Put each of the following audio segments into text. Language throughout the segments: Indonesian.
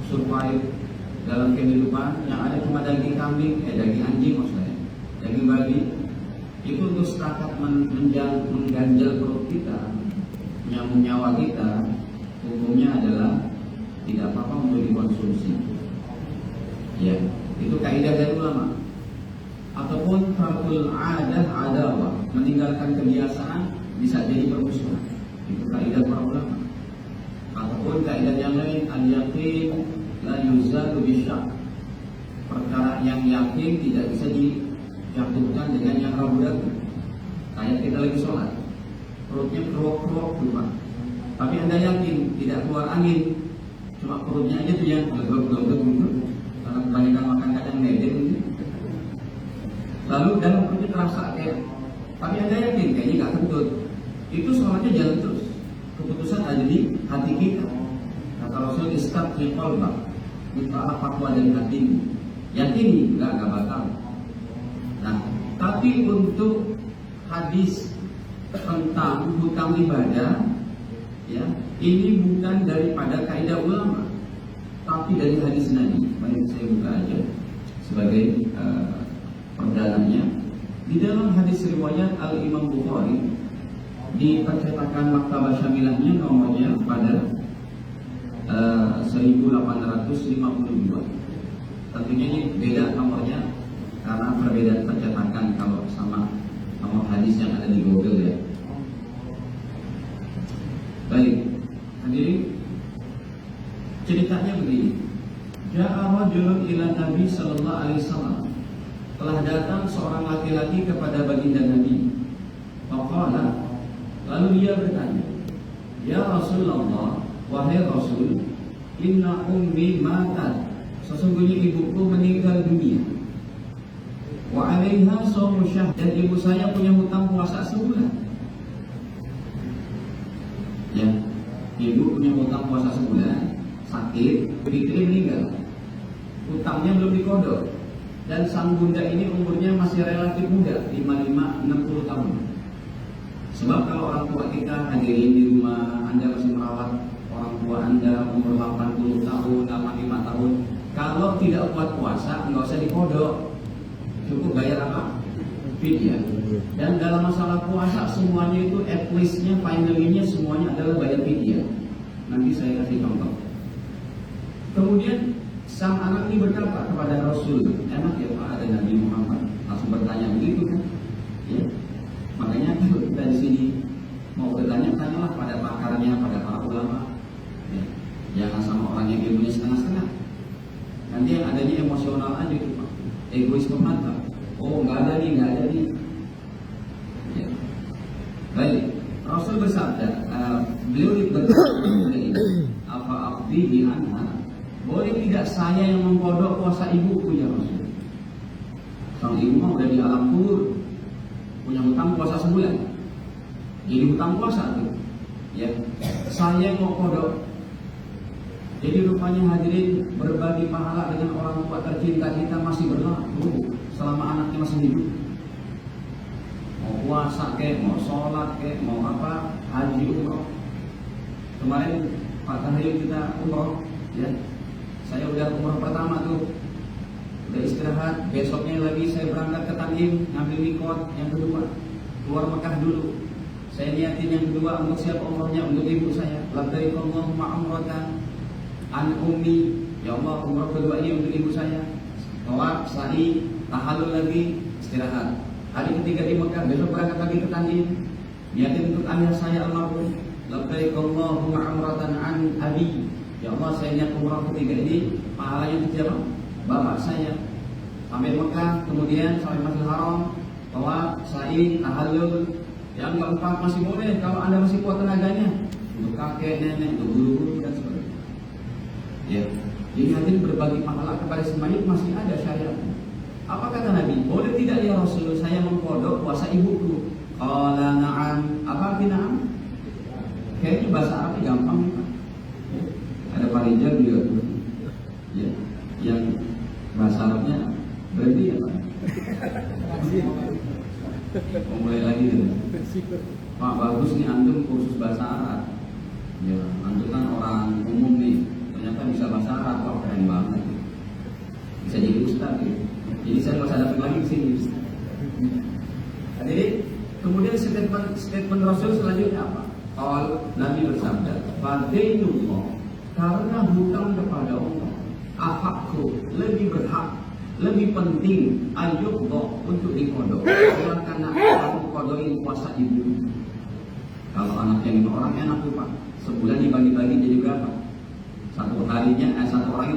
survive dalam kehidupan yang ada cuma daging kambing, daging anjing maksudnya, daging babi, itu untuk setakat mengganjal perut kita, menyambung nyawa kita, hukumnya adalah tidak apa-apa untuk dikonsumsi. Ya, itu kaidah dari ulama. Ataupun tarkul adah adawah, meninggalkan kebiasaan bisa jadi permusuhan. Itu kaidah para ulama. Ataupun kaidah yang lain, al-yaqin la yuzalu bisyak. Perkara yang yakin tidak bisa dijatuhkan dengan yang ragu-ragu. Kayak kita lagi sholat, perutnya keruak-keruak cuma, tapi Anda yakin tidak keluar angin, cuma perutnya aja tuh yang gelap-gelap gitu, karena kebanyakan makan kadang ngedek gitu. Lalu dalam perutnya terasa kayak, tapi Anda yakin kayaknya nggak kentut, itu sholatnya jalan terus. Keputusan ada di hati kita. Kata Rasul, istaqi qalbak, mintalah fatwa dari hatimu. Yakini nggak batal. Nah, tapi untuk hadis tentang hutang ibadah, ya, ini bukan daripada kaidah ulama, tapi dari hadis Nabi. Mari saya buka aja sebagai perdananya. Di dalam hadis riwayat Al-Imam Bukhari di percetakan Maktabah Syamilahnya nomornya pada 1852. Tentunya ini beda nomornya karena perbedaan percetakan kalau sama nomor hadis yang ada di Google ya. Baik, hadirin, ceritanya begini. Ja'a rajulun ila Nabi sallallahu alaihi wasallam. Telah datang seorang laki-laki kepada baginda Nabi. Faqala, lalu dia bertanya, "Ya Rasulullah, wahai Rasul, inna ummi matat. Sesungguhnya ibuku meninggal dunia. Wa 'alaiha shaumu syahr, dan ibu saya punya hutang puasa sebulan." Ya, ibu punya hutang puasa sebulan, sakit, begitu meninggal. Hutangnya belum dikodok. Dan sang bunda ini umurnya masih relatif muda, 55-60 tahun. Sebab kalau orang tua kita hadirin di rumah, Anda masih merawat orang tua Anda umur 80 tahun, 85 tahun, kalau tidak kuat puasa, nggak usah dikodok, cukup bayar apa? Fidyah. Dan dalam masalah puasa semuanya itu at least-nya, finally-nya semuanya adalah bayar fidyah. Nanti saya kasih contoh. Kemudian sang anak ini berkata kepada Rasul, enak ya Pak ada Nabi Muhammad, langsung bertanya begitu kan? Ya. Makanya kalau kita di sini mau bertanya, tanyalah pada pakarnya, pada para ulama. Ya. Jangan sama orang yang ilmunya setengah-setengah. Nanti yang adanya emosional aja tuh Pak, egois mata. Oh nggak ada nih. Ya. Baik, Rasul bersabda, beliau berkata ini, apa abdi anha, boleh tidak saya yang mengkodok puasa ibuku ya Rasul? Sang ibu mah udah di alam kubur, punya hutang puasa sebulan, jadi hutang puasa tuh, ya. Saya mau kodok. Jadi rupanya hadirin, berbagi pahala dengan orang tua tercinta kita masih berlaku selama anaknya masih hidup. Mau puasa kek, mau sholat kek, mau apa, haji umroh. Kemarin Pak Tahir kita umroh, ya. Saya udah umroh pertama tuh, udah istirahat. Besoknya lagi saya berangkat ke Tanim, ngambil mikot yang kedua, keluar Mekah dulu. Saya niatin yang kedua untuk siapa umrohnya? Untuk ibu saya. Labbaik Allahumma umratan an ummi, ya Allah umroh kedua ini untuk ibu saya. Tawaf, sa'i, tahallul lagi, istirahat. Hari ketiga di Mekah, besok berangkat lagi ke Tanim, niatin untuk ayah saya almarhum. Labbaik Allahumma umratan an abi, ya Allah saya niat umrah ketiga ini pahalanya untuk bapak saya. Sampai Mekah, kemudian sampai Masjidil Haram, tawaf, sa'i, tahallul. Yang keempat masih boleh kalau Anda masih kuat tenaganya, untuk kakek, nenek, untuk guru-guru dan sebagainya. Ya, jadi hadirin berbagi pahala kepada semuanya masih ada syariatnya. Apa kata Nabi? Boleh tidak ya Rasul saya mengkodok puasa ibuku? Qala na'am. Apa arti na'am? Kayaknya bahasa Arabnya gampang nih Pak. Ya. Ada Pak Rijal juga tuh, ya, yang bahasa Arabnya berarti ya Pak. Mulai lagi deh. Pak bagus nih antum kursus bahasa Arab. Ya, antum kan orang umum nih, ternyata bisa bahasa Arab Pak. keren banget, bisa jadi ustaz gitu. Jadi saya nggak usah datang lagi ke sini. Jadi kemudian statement Rasul selanjutnya apa? Kalau Nabi bersabda, "Fadainullah," karena hutang kepada Allah, "ahakku," lebih berhak, lebih penting, ayyuqda, untuk dikodok. Silakan kamu kodokin puasa ibu. Kalau anaknya 5 orang enak tuh Pak, sebulan dibagi-bagi jadi berapa? Satu orangnya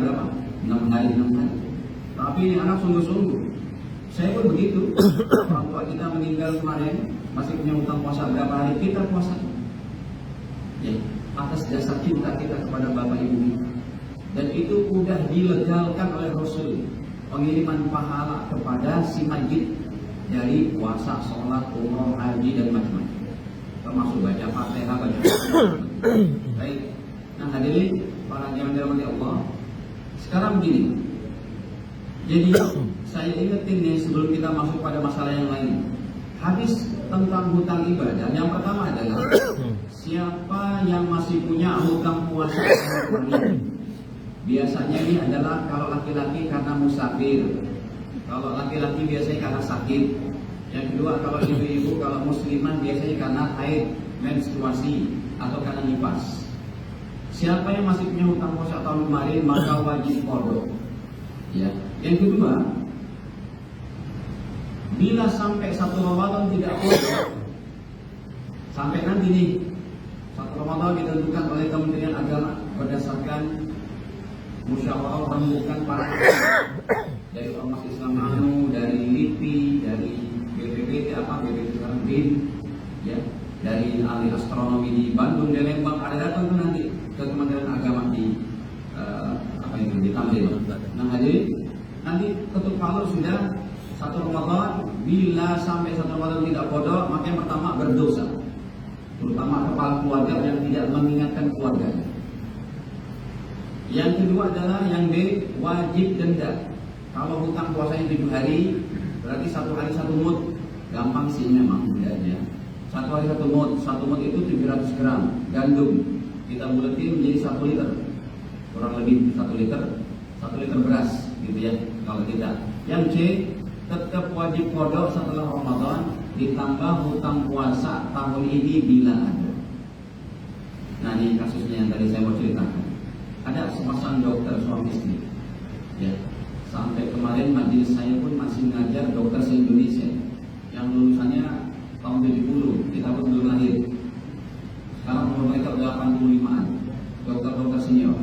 berapa? 6 hari. Tapi ini anak sungguh-sungguh. Saya pun begitu. Orang tua kita meninggal kemarin, masih punya hutang puasa berapa hari, kita puasa. Ya, atas dasar cinta kita kepada bapak ibu. Dan itu udah dilegalkan oleh Rasul, pengiriman pahala kepada si majid dari puasa, sholat, umroh, haji dan macam-macam, termasuk baca Fatihah, baca. Baik. Nah hadirin para jamaah dirahmati Allah, sekarang begini. Jadi saya ingetin nih sebelum kita masuk pada masalah yang lain. Hadis tentang hutang ibadah yang pertama adalah siapa yang masih punya hutang puasa. Biasanya ini adalah kalau laki-laki karena musafir, kalau laki-laki biasanya karena sakit. Yang kedua kalau ibu-ibu, kalau muslimah biasanya karena haid, menstruasi, atau karena nifas. Siapa yang masih punya hutang puasa tahun kemarin maka wajib qada. Ya. Yang kedua, bila sampai 1 Ramadan tidak qada, sampai nanti nih 1 Ramadan ditentukan oleh Kementerian Agama berdasarkan musyawarah rembukan para dari ormas Islam ANU, dari LIPI, dari BPPT BIN, ya, dari ahli astronomi di Bandung, di Lembang, ada datang tuh nanti ke Kementerian Agama di di Tamrin. Nah hadirin, nanti ketuk palu sudah 1 Ramadan, bila sampai 1 Ramadan tidak qada, maka yang pertama berdosa, terutama kepala keluarga yang tidak mengingatkan keluarganya. Yang kedua adalah yang B, wajib denda. Kalau hutang puasanya 7 hari, berarti 1 hari 1 mud. Gampang sih memang mudahnya. 1 hari 1 mud. 1 mud itu 700 gram gandum. Kita buletin menjadi 1 liter. Kurang lebih 1 liter. 1 liter beras gitu ya. Kalau tidak. Yang C, tetap wajib qada setelah Ramadan, ditambah hutang puasa tahun ini bila ada. Nah ini kasusnya yang tadi saya mau ceritakan. Ada sepasang dokter suami istri, ya. Sampai kemarin majelis saya pun masih ngajar dokter se-Indonesia yang lulusannya tahun 70, kita pun belum lahir. Sekarang umur mereka udah 85-an, dokter-dokter senior,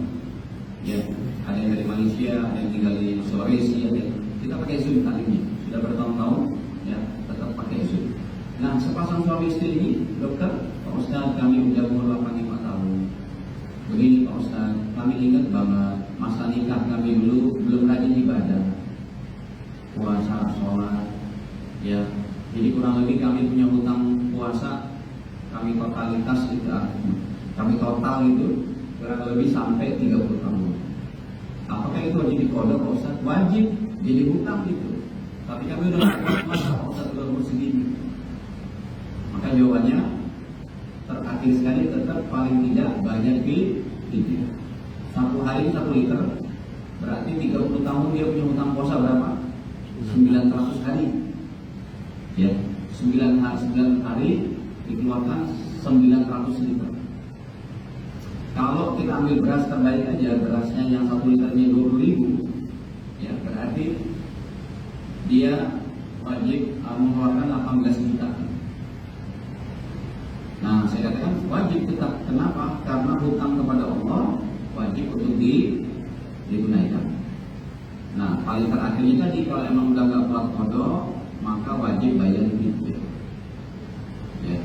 ya. Ada yang dari Malaysia, ada yang tinggal di Sulawesi, ada yang... kita pakai Zoom tadinya, sudah bertahun-tahun, ya, tetap pakai Zoom. Nah, sepasang suami istri ini, dokter, Pak Ustaz, kami udah umur 85 tahun. Begini Pak Ustaz, kami ingat banget masa nikah kami dulu belum rajin ibadah, puasa, sholat, ya. Jadi kurang lebih kami punya hutang puasa, kami totalitas itu, kami total itu kurang lebih sampai 30 tahun. Apakah itu wajib diqada Pak Ustaz? Wajib, jadi hutang itu. Tapi kami udah masa Pak Ustaz udah umur segini. Maka jawabannya terakhir sekali tetap paling tidak banyak di 1 hari 1 liter, berarti 30 tahun dia punya hutang puasa berapa? 900 hari, ya. 9 hari dikeluarkan 900 liter. Kalau kita ambil beras terbaik aja, berasnya yang 1 liternya 20.000, ya, berarti dia wajib mengeluarkan 18 juta. Nah, saya katakan wajib tetap. Kenapa? Karena hutang kepada Allah wajib untuk ditunaikan. Nah, paling terakhirnya tadi kalau emang udah nggak buat qada, maka wajib bayar fidyah. Ya.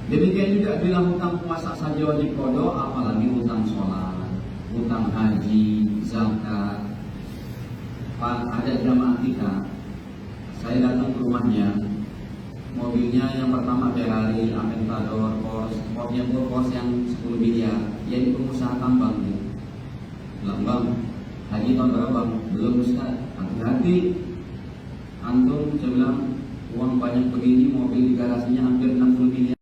Demikian juga bila hutang puasa saja wajib qada, apalagi hutang sholat, hutang haji, zakat. Ada jamaah kita, saya datang ke rumahnya. Mobilnya yang pertama Ferrari, Aventador, Porsche yang 10 miliar. Dia itu pengusaha tambang nih. Bilang, Bang, haji tahun berapa Bang? Belum Ustaz. Hati-hati. Antum, saya bilang, uang banyak begini, mobil di garasinya hampir 6